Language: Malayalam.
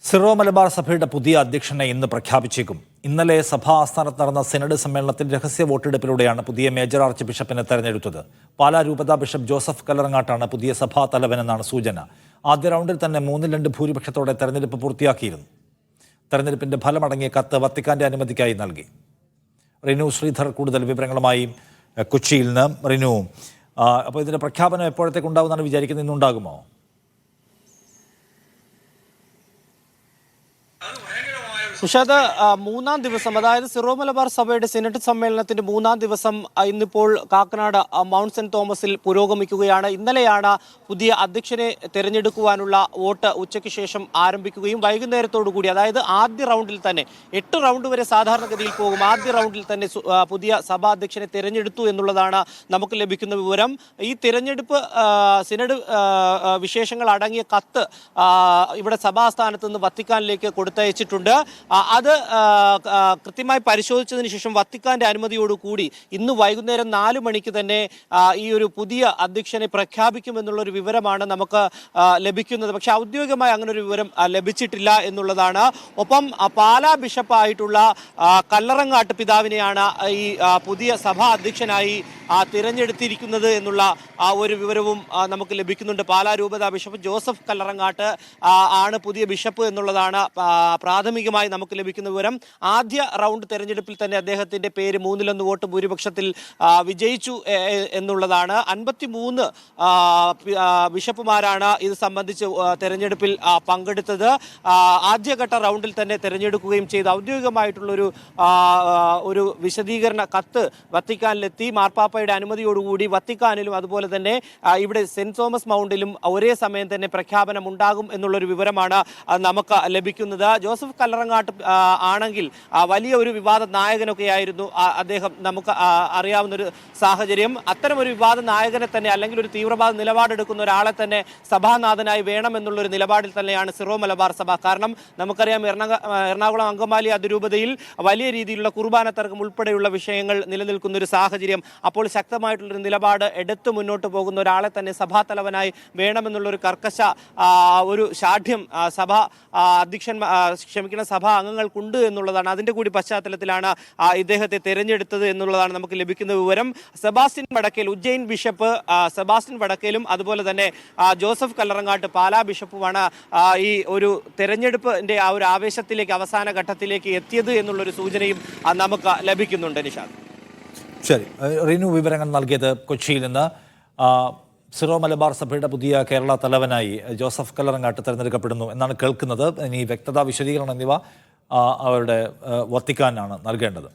സിറോ മലബാർ സഭയുടെ പുതിയ അധ്യക്ഷനെ ഇന്ന് പ്രഖ്യാപിച്ചേക്കും. ഇന്നലെ സഭാ ആസ്ഥാനത്ത് നടന്ന സിനഡ് സമ്മേളനത്തിൽ രഹസ്യ വോട്ടെടുപ്പിലൂടെയാണ് പുതിയ മേജർ ആർച്ച് ബിഷപ്പിനെ തെരഞ്ഞെടുത്തത്. പാലാ രൂപതാ ബിഷപ്പ് ജോസഫ് കല്ലറങ്ങാട്ടാണ് പുതിയ സഭാ തലവനെന്നാണ് സൂചന. ആദ്യ റൗണ്ടിൽ തന്നെ 3/2 ഭൂരിപക്ഷത്തോടെ തെരഞ്ഞെടുപ്പ് പൂർത്തിയാക്കിയിരുന്നു. തെരഞ്ഞെടുപ്പിന്റെ ഫലമടങ്ങിയ കത്ത് വത്തിക്കാന്റെ അനുമതിക്കായി നൽകി. റിനു ശ്രീധർ കൂടുതൽ വിവരങ്ങളുമായി കൊച്ചിയിൽ നിന്ന്. റിനു, അപ്പോൾ ഇതിന്റെ പ്രഖ്യാപനം എപ്പോഴത്തേക്ക് ഉണ്ടാകുമെന്നാണ് വിചാരിക്കുന്നത്? ഇന്നുണ്ടാകുമോ? ഉഷാദ്, 3-ാം ദിവസം, അതായത് സിറോ മലബാർ സഭയുടെ സിനഡ് സമ്മേളനത്തിന്റെ 3-ാം ദിവസം ഇന്നിപ്പോൾ കാക്കനാട് മൗണ്ട് സെന്റ് തോമസിൽ പുരോഗമിക്കുകയാണ്. ഇന്നലെയാണ് പുതിയ അധ്യക്ഷനെ തെരഞ്ഞെടുക്കുവാനുള്ള വോട്ട് ഉച്ചയ്ക്ക് ശേഷം ആരംഭിക്കുകയും വൈകുന്നേരത്തോടു കൂടി, അതായത് ആദ്യ റൗണ്ടിൽ തന്നെ 8 റൗണ്ട് വരെ സാധാരണഗതിയിൽ പോകും. ആദ്യ റൗണ്ടിൽ തന്നെ പുതിയ സഭാ അധ്യക്ഷനെ തെരഞ്ഞെടുത്തു എന്നുള്ളതാണ് നമുക്ക് ലഭിക്കുന്ന വിവരം. ഈ തെരഞ്ഞെടുപ്പ് സിനഡ് വിശേഷങ്ങൾ അടങ്ങിയ കത്ത് ഇവിടെ സഭാസ്ഥാനത്ത് നിന്ന് വത്തിക്കാനിലേക്ക് കൊടുത്തയച്ചിട്ടുണ്ട്. അത് കൃത്യമായി പരിശോധിച്ചതിന് ശേഷം വത്തിക്കാന്റെ അനുമതിയോടുകൂടി ഇന്ന് വൈകുന്നേരം 4 മണിക്ക് തന്നെ ഈ ഒരു പുതിയ അധ്യക്ഷനെ പ്രഖ്യാപിക്കുമെന്നുള്ളൊരു വിവരമാണ് നമുക്ക് ലഭിക്കുന്നത്. പക്ഷെ ഔദ്യോഗികമായി അങ്ങനെ ഒരു വിവരം ലഭിച്ചിട്ടില്ല എന്നുള്ളതാണ്. ഒപ്പം പാലാ ബിഷപ്പായിട്ടുള്ള കല്ലറങ്ങാട്ട് പിതാവിനെയാണ് ഈ പുതിയ സഭാ അധ്യക്ഷനായി തിരഞ്ഞെടുത്തിരിക്കുന്നത് എന്നുള്ള ഒരു വിവരവും നമുക്ക് ലഭിക്കുന്നുണ്ട്. പാലാ രൂപതാ ബിഷപ്പ് ജോസഫ് കല്ലറങ്ങാട്ട് ആണ് പുതിയ ബിഷപ്പ് എന്നുള്ളതാണ് പ്രാഥമികമായി നമുക്ക് ലഭിക്കുന്ന വിവരം. ആദ്യ റൗണ്ട് തെരഞ്ഞെടുപ്പിൽ തന്നെ അദ്ദേഹത്തിന്റെ പേര് 3/1 വോട്ട് ഭൂരിപക്ഷത്തിൽ വിജയിച്ചു എന്നുള്ളതാണ്. 53 ബിഷപ്പുമാരാണ് ഇത് സംബന്ധിച്ച് തെരഞ്ഞെടുപ്പിൽ പങ്കെടുത്തത്. ആദ്യഘട്ട റൗണ്ടിൽ തന്നെ തെരഞ്ഞെടുക്കുകയും ചെയ്ത് ഔദ്യോഗികമായിട്ടുള്ളൊരു വിശദീകരണ കത്ത് വത്തിക്കാനിലെത്തി. മാർപ്പാപ്പയുടെ അനുമതിയോടുകൂടി വത്തിക്കാനിലും അതുപോലെ തന്നെ ഇവിടെ സെന്റ് തോമസ് മൗണ്ടിലും ഒരേ സമയം തന്നെ പ്രഖ്യാപനം ഉണ്ടാകും എന്നുള്ളൊരു വിവരമാണ് നമുക്ക് ലഭിക്കുന്നത്. ജോസഫ് കല്ലറങ്ങാട്ട് ആണെങ്കിൽ വലിയ ഒരു വിവാദ നായകനൊക്കെ ആയിരുന്നു അദ്ദേഹം. നമുക്ക് അറിയാവുന്നൊരു സാഹചര്യം. അത്തരമൊരു വിവാദ നായകനെ തന്നെ, അല്ലെങ്കിൽ ഒരു തീവ്രവാദ നിലപാടെടുക്കുന്ന ഒരാളെ തന്നെ സഭാനാഥനായി വേണമെന്നുള്ളൊരു നിലപാടിൽ തന്നെയാണ് സിറോ മലബാർ സഭ. കാരണം നമുക്കറിയാം, എറണാകുളം അങ്കമാലി അതിരൂപതയിൽ വലിയ രീതിയിലുള്ള കുർബാന തർക്കം ഉൾപ്പെടെയുള്ള വിഷയങ്ങൾ നിലനിൽക്കുന്ന ഒരു സാഹചര്യം. അപ്പോൾ ശക്തമായിട്ടുള്ളൊരു നിലപാട് എടുത്തു മുന്നോട്ട് പോകുന്ന ഒരാളെ തന്നെ സഭാതലവനായി വേണമെന്നുള്ളൊരു കർക്കശ ഒരു ശാഠ്യം സഭാ അംഗങ്ങൾക്കുണ്ട് എന്നുള്ളതാണ്. അതിന്റെ കൂടി പശ്ചാത്തലത്തിലാണ് ഇദ്ദേഹത്തെ തെരഞ്ഞെടുത്തത് എന്നുള്ളതാണ് നമുക്ക് ലഭിക്കുന്ന വിവരം. സെബാസ്റ്റ്യൻ വടക്കേൽ, ഉജ്ജയിൻ ബിഷപ്പ് സെബാസ്റ്റ്യൻ വടക്കേലും അതുപോലെ തന്നെ ജോസഫ് കല്ലറങ്ങാട്ട് പാലാ ബിഷപ്പുമാണ് ഈ ഒരു തെരഞ്ഞെടുപ്പിന്റെ ആ ഒരു ആവേശത്തിലേക്ക്, അവസാന ഘട്ടത്തിലേക്ക് എത്തിയത് എന്നുള്ളൊരു സൂചനയും നമുക്ക് ലഭിക്കുന്നുണ്ട്. നിഷാദ്, ശരി. റിനു വിവരങ്ങൾ നൽകിയത് കൊച്ചിയിൽ നിന്ന്. സിറോ മലബാർ സഭയുടെ പുതിയ കേരള തലവനായി ജോസഫ് കല്ലറങ്ങാട്ട് തിരഞ്ഞെടുക്കപ്പെടുന്നു എന്നാണ് കേൾക്കുന്നത്. ഇനി വ്യക്തത, വിശദീകരണം എന്നിവ അവരുടെ വത്തിക്കാനാണ് നൽകേണ്ടത്.